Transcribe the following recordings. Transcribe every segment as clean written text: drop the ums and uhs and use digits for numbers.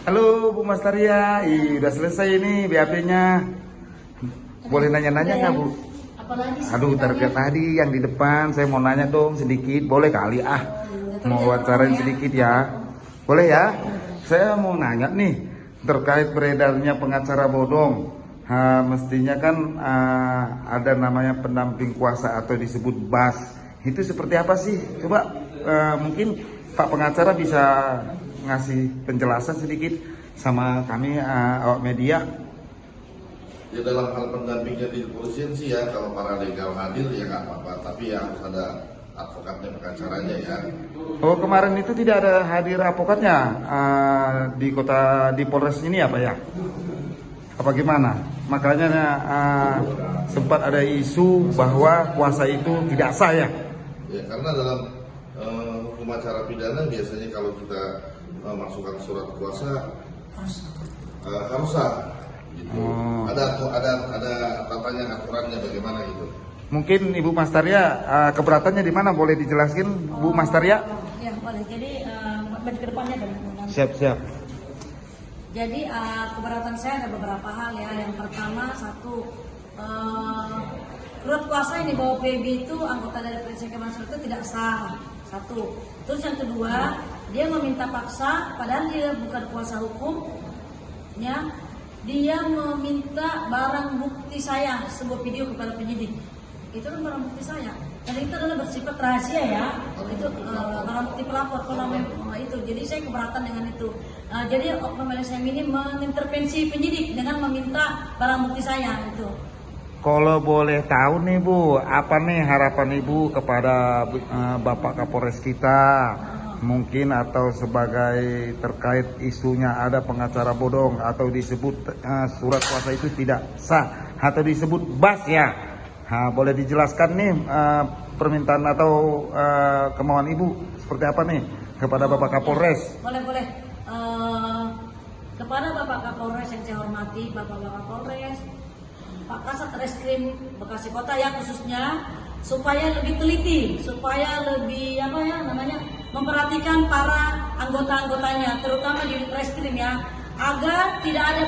Halo Bu Mastaria, udah selesai ini BAP-nya. Boleh nanya-nanya nggak Bu? Apalagi Aduh, terkait tadi yang di depan, saya mau nanya dong sedikit. Boleh kali mau wawancarain sedikit ya. Boleh ya? Saya mau nanya nih terkait beredarnya pengacara bodong. Mestinya kan ada namanya pendamping kuasa atau disebut BAS. Itu seperti apa sih? Coba mungkin Pak pengacara bisa ngasih penjelasan sedikit sama kami awak media. Ya dalam hal pendampingnya di kepolisian sih ya, kalau para legal hadir ya nggak apa-apa, tapi ya harus ada advokatnya, pengacaranya ya. Oh, kemarin itu tidak ada hadir advokatnya di Polres ini apa ya? Apa gimana? Makanya sempat ada isu bahwa kuasa itu tidak sah ya? Ya karena dalam hukum acara pidana biasanya kalau kita masukkan surat kuasa harus sah. Gitu. Ada tatanya, aturannya bagaimana gitu. Mungkin Ibu Mastaria keberatannya di mana, boleh dijelaskan Bu Mastaria? Ya boleh. Jadi ke depannya dari Siap. Jadi keberatan saya ada beberapa hal ya. Yang pertama satu, surat kuasa yang dibawa PB itu anggota dari Polisi Kemensos itu tidak sah. Satu. Terus yang kedua, dia meminta paksa padahal dia bukan kuasa hukumnya. Dia meminta barang bukti saya, sebuah video kepada penyidik. Itu kan barang bukti saya. Dan itu adalah bersifat rahasia ya. Itu barang bukti pelapor kalau itu. Jadi saya keberatan dengan itu. Jadi oknum LSM ini mengintervensi penyidik dengan meminta barang bukti saya itu. Kalau boleh tahu nih Bu, apa nih harapan Ibu kepada Bapak Kapolres kita? Mungkin atau sebagai terkait isunya ada pengacara bodong atau disebut surat kuasa itu tidak sah atau disebut BAS ya. Boleh dijelaskan nih permintaan atau kemauan Ibu seperti apa nih kepada Bapak Kapolres? Boleh. Kepada Bapak Kapolres yang saya hormati, Bapak Kapolres, Pak Kasat Reskrim Bekasi Kota ya khususnya, supaya lebih teliti, supaya lebih memperhatikan para anggota-anggotanya, terutama di Reskrim ya, agar tidak ada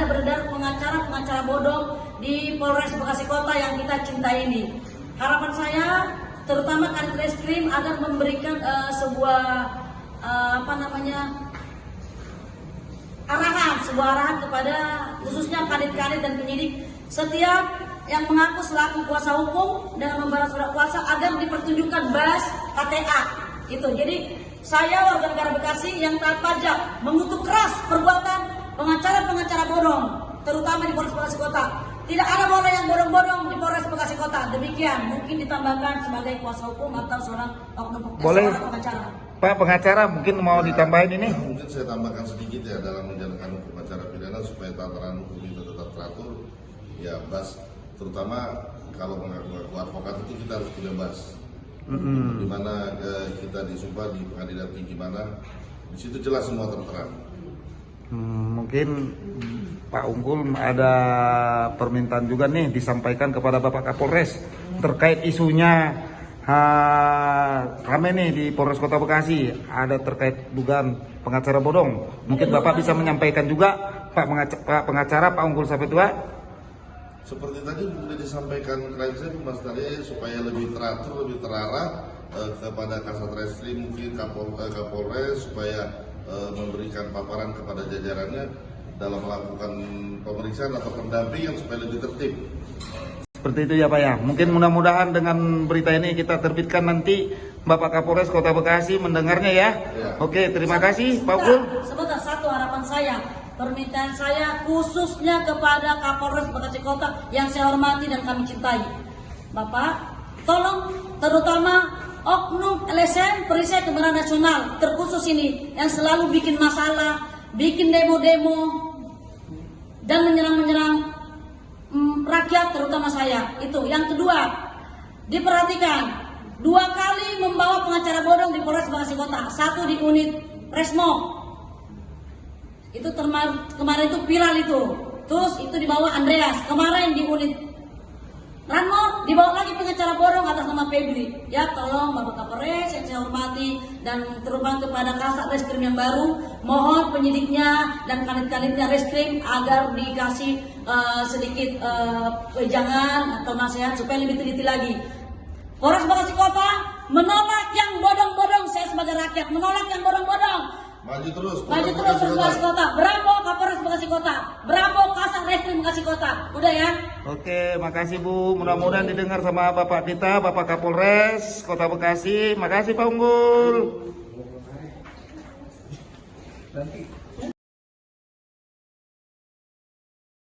beredar pengacara bodong di Polres Bekasi Kota yang kita cintai ini. Harapan saya terutama Kanit Reskrim agar memberikan sebuah arahan kepada khususnya kanit-kanit dan penyidik setiap yang mengaku selaku kuasa hukum dengan membalas surat kuasa agar dipertunjukkan BAS KTA itu. Jadi saya warga negara Bekasi yang taat pajak mengutuk keras perbuatan pengacara bodong terutama di Polres Bekasi Kota. Tidak ada boleh yang bodong-bodong di Polres Bekasi Kota. Demikian, mungkin ditambahkan sebagai kuasa hukum atau seorang oknum pengacara. Pak pengacara mungkin mau ditambahin ini? Mungkin saya tambahkan sedikit ya dalam menjalankan hukum acara pidana supaya tataran hukum itu tetap teratur. Ya BAS, terutama kalau mengaku advokat itu kita harus punya BAS. Di mana kita disumpah di pengadilan tinggi mana, di situ jelas semua tertera. Mungkin Pak Unggul ada permintaan juga nih disampaikan kepada Bapak Kapolres terkait isunya kami nih di Polres Kota Bekasi ada terkait dugaan pengacara bodong. Mungkin Bapak bisa menyampaikan juga Pak pengacara Pak Unggul Sapetua. Seperti tadi sudah disampaikan klien saya Mas Tari supaya lebih teratur, lebih terarah kepada Kasat Reskrim mungkin Kapolres supaya memberikan paparan kepada jajarannya dalam melakukan pemeriksaan atau pendampingan supaya lebih tertib. Seperti itu ya Pak ya. Mungkin mudah-mudahan dengan berita ini kita terbitkan nanti Bapak Kapolres Kota Bekasi mendengarnya ya. Oke, terima kasih Pak Unggul. Sebentar, satu harapan saya. Permintaan saya khususnya kepada Kapolres Bekasi Kota yang saya hormati dan kami cintai. Bapak, tolong terutama oknum LSM Perisai Kebenaran Nasional terkhusus ini yang selalu bikin masalah, bikin demo-demo dan menyerang rakyat terutama saya. Itu. Yang kedua, diperhatikan 2 kali membawa pengacara bodong di Polres Bekasi Kota. 1 di unit Resmo. Itu kemarin itu viral itu. Terus itu dibawa Andreas kemarin di unit Ranmo dibawa lagi pengacara bodong atas nama Febri. Ya, tolong Bapak Kapolres yang saya hormati dan terutama kepada Kasat Reskrim yang baru, mohon penyidiknya dan kanit-kanitnya Reskrim agar dikasih sedikit wejangan atau nasihat supaya lebih teliti lagi. Polres Bekasi Kota menolak yang bodong-bodong. Saya sebagai rakyat menolak yang bodong-bodong. Maju terus. Maju terus Bekasi Kota. Bravo Kapolres Bekasi Kota. Bravo Kasat Reskrim Bekasi Kota. Udah ya. Oke, makasih Bu. Mudah-mudahan didengar sama Bapak kita, Bapak Kapolres Kota Bekasi. Makasih Pak Unggul.